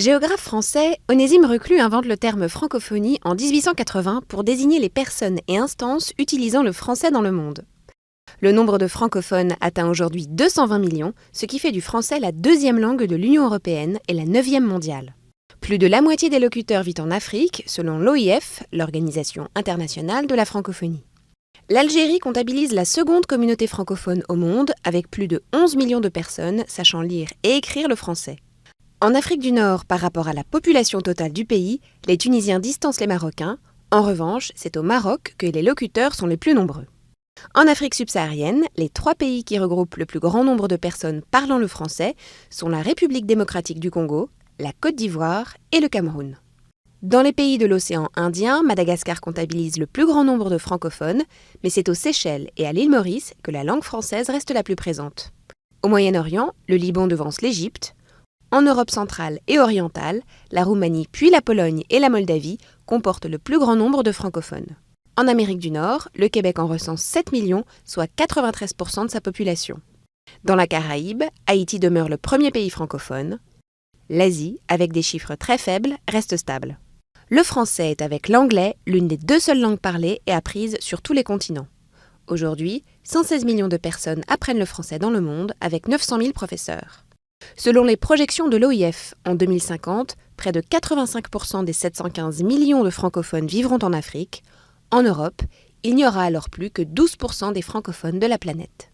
Géographe français, Onésime Reclus invente le terme francophonie en 1880 pour désigner les personnes et instances utilisant le français dans le monde. Le nombre de francophones atteint aujourd'hui 220 millions, ce qui fait du français la deuxième langue de l'Union européenne et la 9e mondiale. Plus de la moitié des locuteurs vit en Afrique, selon l'OIF, l'Organisation internationale de la francophonie. L'Algérie comptabilise la seconde communauté francophone au monde, avec plus de 11 millions de personnes sachant lire et écrire le français. En Afrique du Nord, par rapport à la population totale du pays, les Tunisiens distancent les Marocains. En revanche, c'est au Maroc que les locuteurs sont les plus nombreux. En Afrique subsaharienne, les 3 pays qui regroupent le plus grand nombre de personnes parlant le français sont la République démocratique du Congo, la Côte d'Ivoire et le Cameroun. Dans les pays de l'océan Indien, Madagascar comptabilise le plus grand nombre de francophones, mais c'est aux Seychelles et à l'île Maurice que la langue française reste la plus présente. Au Moyen-Orient, le Liban devance l'Égypte. En Europe centrale et orientale, la Roumanie puis la Pologne et la Moldavie comportent le plus grand nombre de francophones. En Amérique du Nord, le Québec en recense 7 millions, soit 93% de sa population. Dans la Caraïbe, Haïti demeure le premier pays francophone. L'Asie, avec des chiffres très faibles, reste stable. Le français est avec l'anglais l'une des 2 seules langues parlées et apprises sur tous les continents. Aujourd'hui, 116 millions de personnes apprennent le français dans le monde avec 900 000 professeurs. Selon les projections de l'OIF, en 2050, près de 85% des 715 millions de francophones vivront en Afrique. En Europe, il n'y aura alors plus que 12% des francophones de la planète.